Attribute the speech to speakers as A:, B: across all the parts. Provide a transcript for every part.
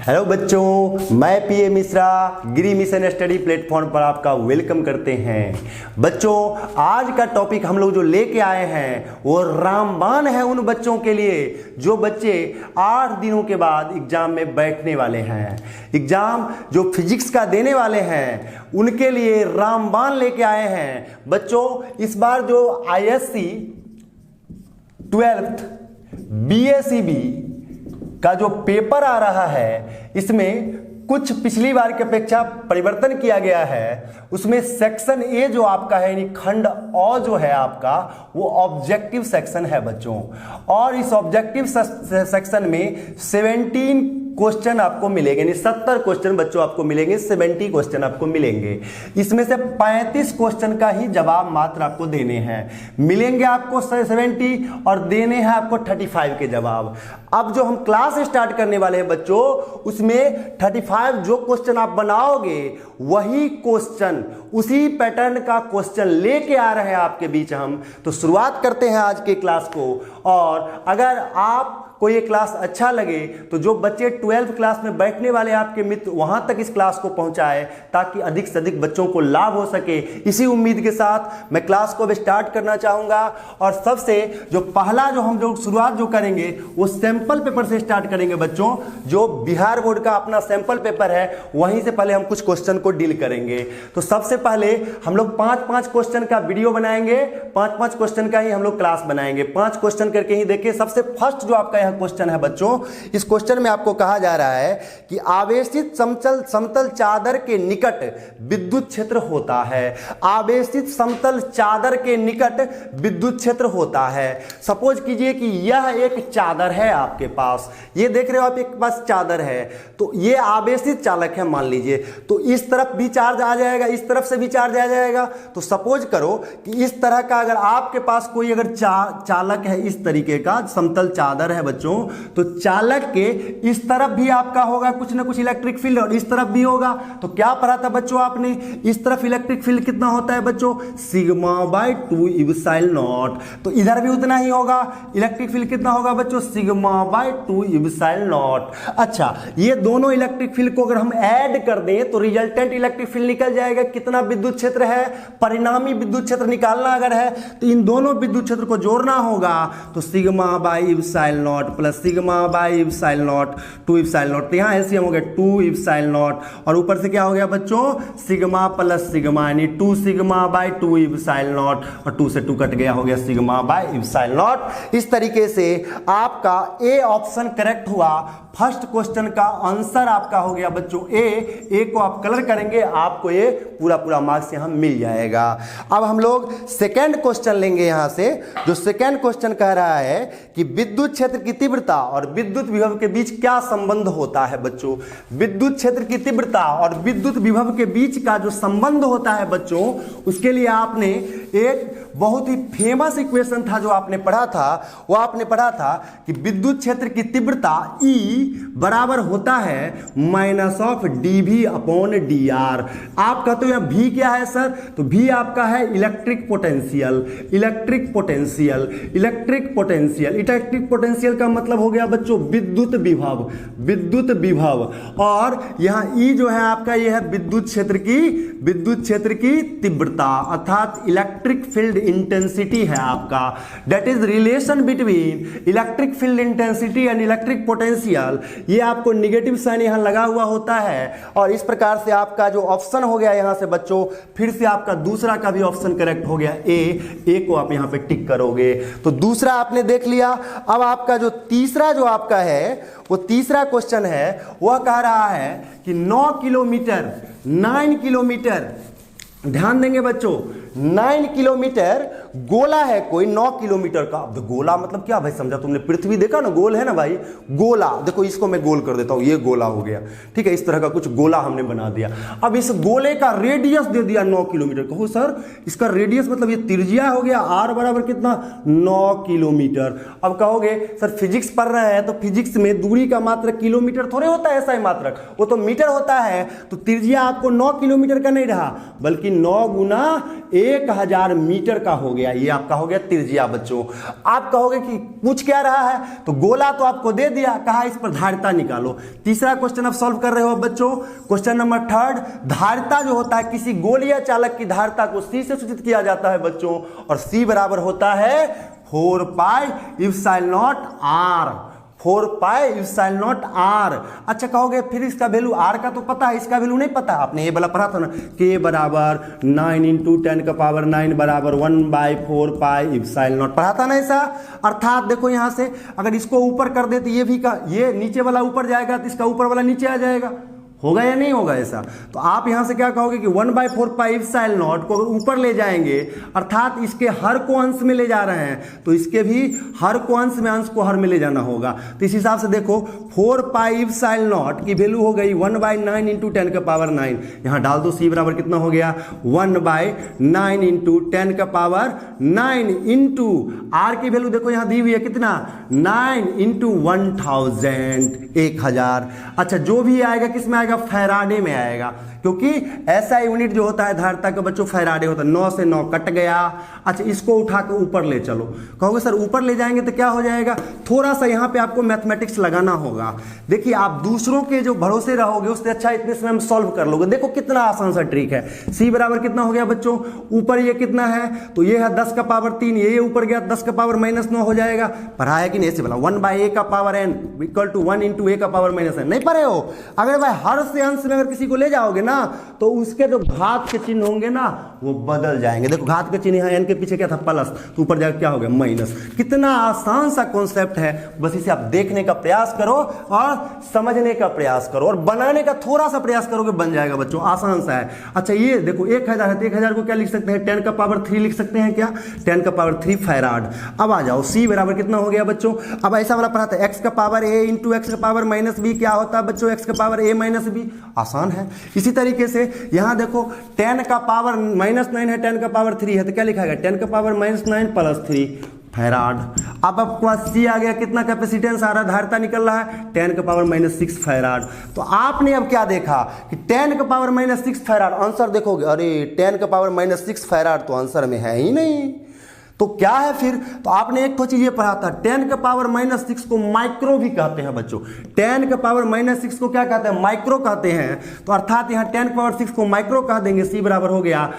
A: Hello बच्चों, मैं पीए मिश्रा गिरी mission study platform पर आपका वेलकम करते हैं। बच्चों, आज का टॉपिक हम लोग जो लेके आए हैं वो रामबाण है उन बच्चों के लिए जो बच्चे 8 दिनों के बाद एग्जाम में बैठने वाले हैं। एग्जाम जो फिजिक्स का देने वाले हैं उनके लिए रामबाण लेके आए हैं। बच्चों, इस बार जो ISC 12th BACB का जो पेपर आ रहा है इसमें कुछ पिछली बार की अपेक्षा परिवर्तन किया गया है। उसमें सेक्शन ए जो आपका है यानी खंड अ जो है आपका वो ऑब्जेक्टिव सेक्शन है बच्चों, और इस ऑब्जेक्टिव सेक्शन में 17 क्वेश्चन आपको मिलेंगे, यानी 70 क्वेश्चन बच्चों आपको मिलेंगे, 70 क्वेश्चन आपको मिलेंगे। इसमें से 35 क्वेश्चन का ही जवाब मात्र आपको देने हैं, मिलेंगे आपको 70 और देने हैं आपको 35 के जवाब। अब जो हम क्लास स्टार्ट करने वाले हैं बच्चों उसमें 35 जो क्वेश्चन आप बनाओगे वही क्वेश्चन उसी पैटर्न का क्वेश्चन लेके आ रहे हैं आपके बीच हम। तो शुरुआत करते हैं आज के क्लास को, और अगर आप को ये क्लास अच्छा लगे तो जो बच्चे 12th क्लास में बैठने वाले आपके मित्र वहां तक इस क्लास को पहुंचाए ताकि अधिक से अधिक बच्चों को लाभ हो सके। इसी उम्मीद के साथ मैं क्लास को अब स्टार्ट करना चाहूंगा, और सबसे जो पहला जो हम लोग शुरुआत जो करेंगे वो सैंपल पेपर से स्टार्ट करेंगे बच्चों। जो बिहार बोर्ड का अपना सैंपल पेपर है वहीं से पहले हम कुछ क्वेश्चन को डील करेंगे। तो सबसे पहले हम लोग 5-5 क्वेश्चन का वीडियो बनाएंगे, 5-5 क्वेश्चन का ही हम लोग क्लास बनाएंगे, 5 क्वेश्चन करके ही देखिए। सबसे फर्स्ट जो आपका क्वेश्चन है बच्चों, इस क्वेश्चन में आपको कहा जा रहा है कि आवेशित समतल चादर के निकट विद्युत क्षेत्र होता है। आवेशित समतल चादर के निकट विद्युत क्षेत्र होता है। सपोज कीजिए कि यह एक चादर है आपके पास, ये देख रहे हो आप एक पास चादर है, तो ये आवेशित चालक है मान लीजिए, तो इस तरफ भी चार्ज आ जाएगा, इस तरफ से भी चार्ज आ जाएगा। तो सपोज करो कि इस तरह का अगर आपके पास कोई अगर चालक है, इस तरीके का समतल चादर है बच्चों, तो चालक के इस तरफ भी आपका होगा कुछ ना कुछ इलेक्ट्रिक फील्ड और इस तरफ भी होगा। तो क्या पढ़ा था बच्चों आपने, इस तरफ इलेक्ट्रिक फील्ड कितना होता है बच्चों, σ/2 इप्सिलॉन नॉट। तो इधर भी उतना ही होगा, इलेक्ट्रिक फील्ड कितना होगा बच्चों, σ/2 इप्सिलॉन नॉट। अच्छा, ये दोनों इलेक्ट्रिक फील्ड को अगर हम ऐड कर दें तो रिजल्टेंट इलेक्ट्रिक फील्ड निकल जाएगा। कितना विद्युत क्षेत्र है, परिणामी विद्युत क्षेत्र निकालना अगर है तो इन दोनों विद्युत क्षेत्र को जोड़ना होगा। तो σ/इप्सिलॉन नॉट प्लस σ/इप्सिलॉन नॉट 2 इप्सिलॉन नॉट, तो यहाँ एलसीएम हो गया 2 इप्सिलॉन नॉट, और ऊपर से क्या हो गया बच्चों, सिग्मा प्लस सिग्मा यानी 2 σ/2 इप्सिलॉन नॉट, और 2 से 2 कट गया, हो गया σ/इप्सिलॉन नॉट। इस तरीके से आपका ए ऑप्शन करेक्ट हुआ। फर्स्ट क्वेश्चन का आंसर आपका हो गया बच्चों ए को आप कलर करेंगे आपको ये पूरा मार्क्स यहां मिल जाएगा। अब हम लोग सेकंड क्वेश्चन लेंगे यहां से। जो सेकंड क्वेश्चन कह रहा है कि विद्युत क्षेत्र की तीव्रता और विद्युत विभव के बीच क्या संबंध होता है बच्चों। विद्युत क्षेत्र की तीव्रता और विद्युत विभव के बीच का जो संबंध होता है बच्चों, उसके लिए आपने एक बहुत ही फेमस इक्वेशन था जो आपने पढ़ा था, वो आपने पढ़ा था कि विद्युत क्षेत्र की तीव्रता E बराबर होता है -dV/dr। आप कहते हो V क्या है सर, तो V आपका है electric potential. Electric potential electric potential electric potential का मतलब हो गया बच्चों विद्युत विभव। विद्युत विभव, और यहाँ E जो है आपका ये है विद्युत क्षेत्र की तीव्रता अर्थात इलेक्ट्रिक फील्ड इंटेंसिटी है आपका। That is relation between electric field intensity and electric potential. ये आपको निगेटिव साइन यहां लगा हुआ होता है, और इस प्रकार से आपका जो ऑप्शन हो गया यहां से बच्चों, फिर से आपका दूसरा का भी ऑप्शन करेक्ट हो गया। ए को आप यहां पे टिक करोगे। तो दूसरा आपने देख लिया। अब आपका जो तीसरा जो आपका है वो तीसरा क्वेश्चन है, वह कह रहा है कि 9 किलोमीटर, ध्यान देंगे बच्चों, 9 किलोमीटर गोला है कोई 9 किलोमीटर का। अब गोला मतलब क्या भाई, समझा तुमने, पृथ्वी देखा ना, गोल है ना भाई, गोला। देखो इसको मैं गोल कर देता हूं, ये गोला हो गया, ठीक है, इस तरह का कुछ गोला हमने बना दिया। अब इस गोले का रेडियस दे दिया 9 किलोमीटर। कहो सर इसका रेडियस मतलब ये त्रिज्या हो गया, r बराबर कितना, 9 किलोमीटर। अब कहोगे सर फिजिक्स पढ़ रहे हैं तो फिजिक्स में दूरी का मात्रक किलोमीटर थोड़े होता है, ऐसा ही मात्रक, वो तो मीटर होता है। तो त्रिज्या आपको 9 किलोमीटर का नहीं रहा बल्कि 9 × 1000 मीटर का हो गया। गया, ये आपका हो गया त्रिज्या बच्चों। आप कहोगे कि पूछ क्या रहा है, तो गोला तो आपको दे दिया, कहा इस पर धारिता निकालो। तीसरा क्वेश्चन आप सॉल्व कर रहे हो बच्चों। क्वेश्चन नंबर 3, धारिता जो होता है किसी गोलीय चालक की धारिता को C से सूचित किया जाता है बच्चों, और C बराबर होता है 4 pi epsilon not R, 4 pi epsilon not R। अच्छा कहोगे फिर इसका वैल्यू R का तो पता है, इसका वैल्यू नहीं पता, आपने ये वाला पढ़ा था ना, K बराबर 9 इंटू 10 का पावर 9 बराबर 1/4 पाई एप्सिलॉन नॉट, पढ़ा था ना ऐसा। अर्थात देखो यहां से अगर इसको ऊपर कर दे तो ये भी का ये नीचे वाला ऊपर जाएगा तो इसका ऊपर वाला नीचे आ जाएगा, होगा या नहीं होगा ऐसा। तो आप यहां से क्या कहोगे कि 1/4 पाई एप्सिलॉन नॉट को ऊपर ले जाएंगे, अर्थात इसके हर को अंश में ले जा रहे हैं, तो इसके भी हर को अंश में, अंश को हर में ले जाना होगा। तो इस हिसाब से देखो 4 पाई एप्सिलॉन नॉट की वैल्यू हो गई 1/9 इंटू 10 का पावर 9, यहां डाल दो, C बराबर कितना हो गया 1/9 इंटू 10 का पावर 9 इंटू R की वैल्यू देखो यहां दी हुई है कितना 9 इंटू 1000। अच्छा जो भी आएगा किस में आएगा, फैराडे में आएगा, क्योंकि ऐसा यूनिट जो होता है धारिता का बच्चों फैराडे होता है। 9 से 9 कट गया। अच्छा इसको उठा के ऊपर ले चलो, कहोगे सर ऊपर ले जाएंगे तो क्या हो जाएगा, थोड़ा सा यहां पे आपको मैथमेटिक्स लगाना होगा। देखिए आप दूसरों के जो भरोसे रहोगे उससे अच्छा इतने समय में सॉल्व कर लोगे। देखो कितना आसान सा ट्रिक है। C बराबर कितना हो गया बच्चों, ऊपर ये कितना है, तो ये है 10 का पावर 3, ये ऊपर गया 10 का पावर -9 हो जाएगा। पढ़ा है कि नहीं ऐसे बोला 1/a का power n equal to 1 into a का पावर -n, नहीं पढ़े हो। अगर भाई हर से अंश में अगर किसी को ले जाओगे ना तो उसके जो घात के चिन्ह होंगे ना वो बदल जाएंगे। देखो घात के चिन्ह यहाँ n के पीछे क्या था प्लस, तो ऊपर जाकर क्या हो गया माइनस। कितना आसान सा कॉन्सेप्ट है, बस इसे आप देखने का प्रयास करो और समझने का प्रयास करो और बनाने का थोड़ा सा प्रयास करोगे, बन जाएगा बच्चों, आसान सा है। अच्छा ये देखो 1000 है तो 1000 को क्या लिख सकते हैं, 10 का पावर 3 लिख सकते हैं, क्या 10 का पावर 3 फैराड। अब आ जाओ C बराबर कितना हो गया बच्चों, अब ऐसा वाला पढ़ा था x का पावर a इंटू x का पावर -b क्या होता है बच्चों, x का पावर a -b, आसान है। इसी तरीके से यहां देखो 10 का पावर -9 है, 10 का पावर 3 है, तो क्या लिखा गया 10 का पावर -9 प्लस 3 फैराड। अब आपके पास C आ गया, कितना कैपेसिटेंस आ रहा है, धारिता निकल रहा है 10 का पावर -6 फैराड। तो आपने अब क्या देखा कि 10 का पावर -6 फैराड, आंसर देखोगे अरे 10 का पावर -6 फैराड तो आंसर में है ही नहीं, तो क्या है फिर। तो आपने एक तो चीज ये पढ़ा था 10 का पावर -6 को माइक्रो भी कहते हैं बच्चों, 10 का पावर -6 को क्या कहते हैं, माइक्रो कहते हैं। तो अर्थात यहां 10 का पावर 6 को माइक्रो कह देंगे। C बराबर हो गया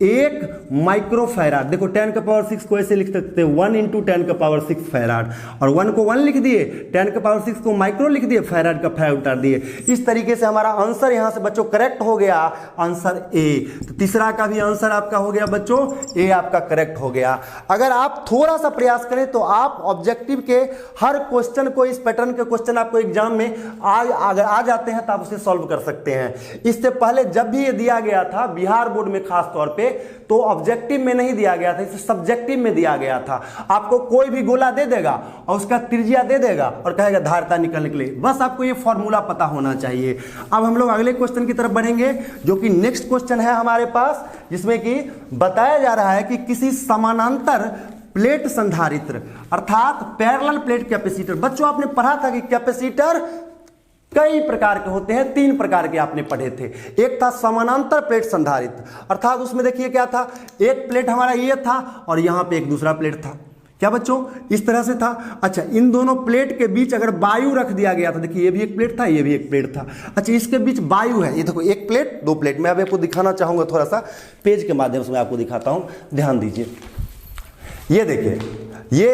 A: 1 माइक्रो फैराड। देखो 10 का पावर 6 को ऐसे लिख सकते हैं 1 इंटू 10 का पावर 6 फैराड, और 1 को 1 लिख दिए, 10 का पावर 6 को माइक्रो लिख दिए, फैराड का फै उतार दिए। इस तरीके से हमारा आंसर यहां से बच्चों करेक्ट हो गया, आंसर A। तो तीसरा का भी आंसर आपका हो गया बच्चों A, आपका करेक्ट हो गया। अगर आप थोड़ा सा प्रयास करें तो आप ऑब्जेक्टिव के हर क्वेश्चन को, इस पैटर्न के क्वेश्चन आपको एग्जाम में अगर आ जाते हैं तो आप उसे सॉल्व कर सकते हैं। इससे पहले जब भी ये दिया गया था बिहार बोर्ड में खास तौर पे, तो ऑब्जेक्टिव में नहीं दिया गया था, इसे सब्जेक्टिव में दिया गया था। आपको कोई भी गोला दे देगा और उसका त्रिज्या दे देगा और कहेगा धारिता निकालने के लिए, बस आपको ये फॉर्मूला पता होना चाहिए। अब हम लोग अगले क्वेश्चन की तरफ बढ़ेंगे, जो कि नेक्स्ट क्वेश्चन है हमारे पास, जिसमें कि बताया जा रहा है कि किसी समानांतर प्लेट संधारित्र अर्थात पैरेलल प्लेट कैपेसिटर। बच्चों आपने पढ़ा था कि कैपेसिटर कई प्रकार के होते हैं, 3 प्रकार के आपने पढ़े थे। एक था समानांतर प्लेट संधारित्र, अर्थात उसमें देखिए क्या था, एक प्लेट हमारा ये था और यहां पे एक दूसरा प्लेट था, क्या बच्चों इस तरह से था। अच्छा इन दोनों प्लेट के बीच अगर वायु रख दिया गया था, देखिए ये भी एक प्लेट था, ये भी एक प्लेट था। अच्छा इसके बीच वायु है, ये देखो एक प्लेट 2 प्लेट, मैं अब आपको दिखाना चाहूंगा, थोड़ा सा पेज के माध्यम से मैं आपको दिखाता हूं, ध्यान दीजिए। ये देखिए ये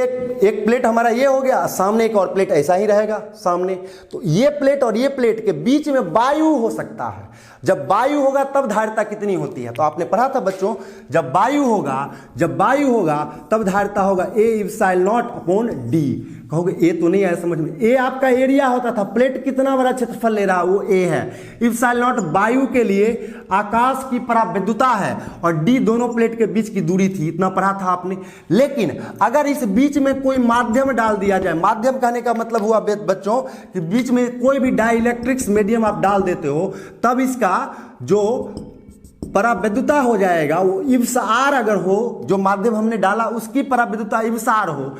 A: एक प्लेट हमारा ये हो गया, सामने एक और प्लेट ऐसा ही रहेगा सामने। तो ये प्लेट और ये प्लेट के बीच में वायु हो सकता है। जब वायु होगा तब धारिता कितनी होती है, तो आपने पढ़ा था बच्चों जब वायु होगा तब धारिता होगा A epsilon not upon D। कहोगे ए तो नहीं आया समझ में, ए आपका एरिया होता था, प्लेट कितना बड़ा क्षेत्रफल ले रहा वो ए है। एप्सिलॉन नॉट वायु के लिए आकाश की पराविद्युता है और डी दोनों प्लेट के बीच की दूरी थी, इतना पढ़ा था आपने। लेकिन अगर इस बीच में कोई माध्यम डाल दिया जाए, माध्यम कहने का मतलब हुआ बच्चों कि बीच में कोई भी डाइलेक्ट्रिक्स मीडियम आप डाल देते हो, तब इसका जो पराविद्युता हो जाएगा वो इब्सार अगर हो, जो माध्यम हमने डाला उसकी पराविद्युता इब्सार हो।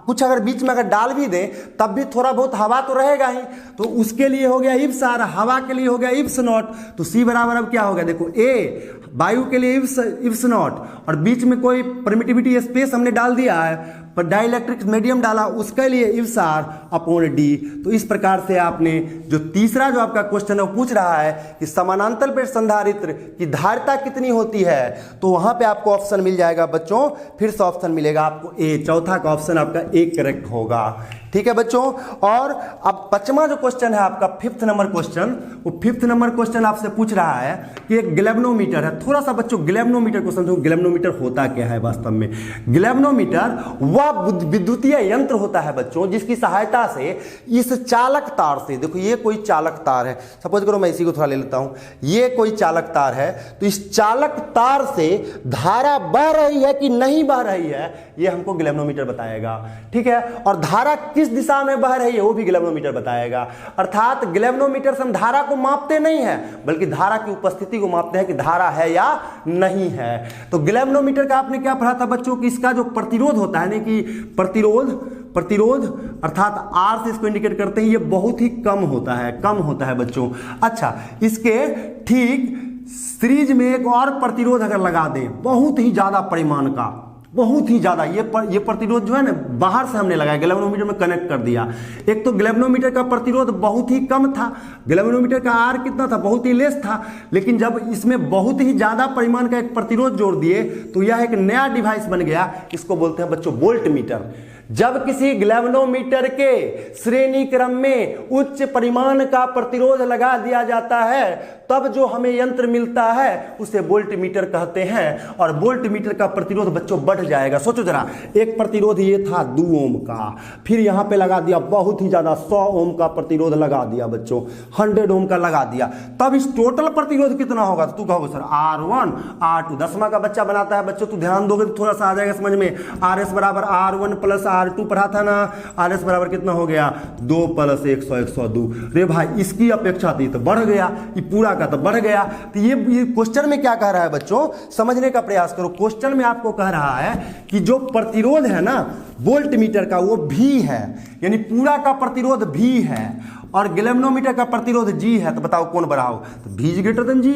A: कुछ अगर बीच में अगर डाल भी दें तब भी थोड़ा बहुत हवा तो रहेगा ही, तो उसके लिए हो गया इब्सार, हवा के लिए हो गया इब्स नॉट। तो सी बराबर अब क्या हो गया, देखो ए वायु के लिए इब्स नॉट, और बीच में कोई परमिटिविटी स्पेस हमने डाल दिया है, पर डाइलेक्ट्रिक मीडियम डाला उसके लिए इब्सार अपॉन डी। तो इस प्रकार से आपने जो तीसरा जो आपका क्वेश्चन है वो पूछ रहा है कि समानांतर प्लेट संधारित्र की धारिता कितनी होती है, तो वहां पे आपको ऑप्शन मिल जाएगा बच्चों, फिर से ऑप्शन मिलेगा आपको ए, चौथा का ऑप्शन आपका ए करेक्ट होगा। ठीक है बच्चों। और अब पांचवा जो क्वेश्चन है आपका फिफ्थ नंबर क्वेश्चन, वो फिफ्थ नंबर क्वेश्चन आपसे पूछ रहा है कि एक गैल्वेनोमीटर है। थोड़ा सा बच्चों गैल्वेनोमीटर को समझो, गैल्वेनोमीटर होता क्या है वास्तव में। गैल्वेनोमीटर वह विद्युतीय यंत्र होता है बच्चों जिसकी सहायता से इस चालक तार से, देखो ये कोई चालक तार है, सपोज करो मैं इसी को थोड़ा ले लेता हूं, ये कोई चालक तार है, तो इस चालक तार से धारा बह रही है कि नहीं बह रही है ये हमको गैल्वेनोमीटर बताएगा। ठीक है। और धारा किस दिशा में बह रही है वो भी गैल्वेनोमीटर बताएगा। अर्थात गैल्वेनोमीटर से हम धारा को मापते नहीं है बल्कि धारा की उपस्थिति को मापते हैं कि धारा है या नहीं है। तो गैल्वेनोमीटर का आपने क्या पढ़ा था बच्चों कि इसका जो प्रतिरोध होता है, कि प्रतिरोध अर्थात आर से इसको इंडिकेट करते हैं, ये बहुत ही कम होता है बच्चों। अच्छा, इसके ठीक सीरीज में एक और प्रतिरोध अगर लगा दें बहुत ही ज्यादा परिमाण का, बहुत ही ज्यादा, ये प्रतिरोध जो है ना बाहर से हमने लगाया, गैल्वेनोमीटर में कनेक्ट कर दिया। एक तो गैल्वेनोमीटर का प्रतिरोध बहुत ही कम था, गैल्वेनोमीटर का आर कितना था, बहुत ही लेस था, लेकिन जब इसमें बहुत ही ज्यादा परिमाण का एक प्रतिरोध जोड़ दिए तो यह एक नया डिवाइस बन गया, इसको बोलते हैं बच्चों वोल्ट मीटर। जब किसी गैल्वेनोमीटर के श्रेणी क्रम में उच्च परिमाण का प्रतिरोध लगा दिया जाता है तब जो हमें यंत्र मिलता है उसे वोल्ट मीटर कहते हैं। और वोल्ट मीटर का प्रतिरोध बच्चों बढ़ जाएगा। सोचो जरा, एक प्रतिरोध ये था 2 ओम का, फिर यहां पे लगा दिया बहुत ही ज्यादा 100 ओम का प्रतिरोध लगा दिया बच्चों, 100 ओम का लगा दिया, तब इस टोटल प्रतिरोध कितना होगा? तो तू कहोगे सर R1 R2, 10वां का बच्चा बनाता है बच्चों, तू ध्यान दोगे तो थोड़ा सा आ जाएगा समझ में। RS बराबर R1 प्लस R2 पढ़ा था ना, RS बराबर कितना हो गया 2 + 100 102। रे भाई इसकी अपेक्षा थी तो बढ़ गया, ये पूरा का तो बढ़ गया। तो ये क्वेश्चन में क्या कह रहा है बच्चों, समझने का प्रयास करो। क्वेश्चन में आपको कह रहा है कि जो प्रतिरोध है ना वोल्ट मीटर का वो भी है, यानी पूरा का प्रतिरोध भी है, और गैल्वेनोमीटर का प्रतिरोध जी है, तो बताओ कौन बड़ा हो? तो V इज ग्रेटर देन जी।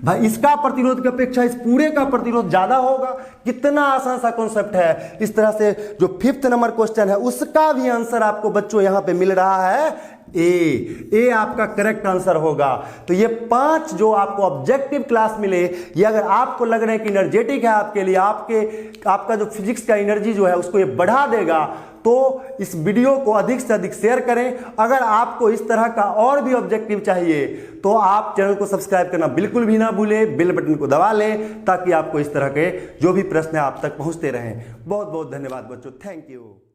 A: भाई इसका प्रतिरोध की अपेक्षा इस पूरे का प्रतिरोध ज्यादा होगा। कितना आसान सा कॉन्सेप्ट है। इस तरह से जो फिफ्थ नंबर क्वेश्चन है उसका भी आंसर आपको बच्चों यहां पे मिल रहा है ए आपका करेक्ट आंसर होगा। तो ये 5 जो आपको ऑब्जेक्टिव क्लास मिले, ये अगर आपको लग रहा है कि एनर्जेटिक है आपके लिए, आपका जो फिजिक्स का एनर्जी जो है उसको ये बढ़ा देगा, तो इस वीडियो को अधिक से अधिक शेयर करें। अगर आपको इस तरह का और भी ऑब्जेक्टिव चाहिए तो आप चैनल को सब्सक्राइब करना बिल्कुल भी ना भूलें, बेल बटन को दबा लें ताकि आपको इस तरह के जो भी प्रश्न आप तक पहुंचते रहें। बहुत बहुत धन्यवाद बच्चों, थैंक यू।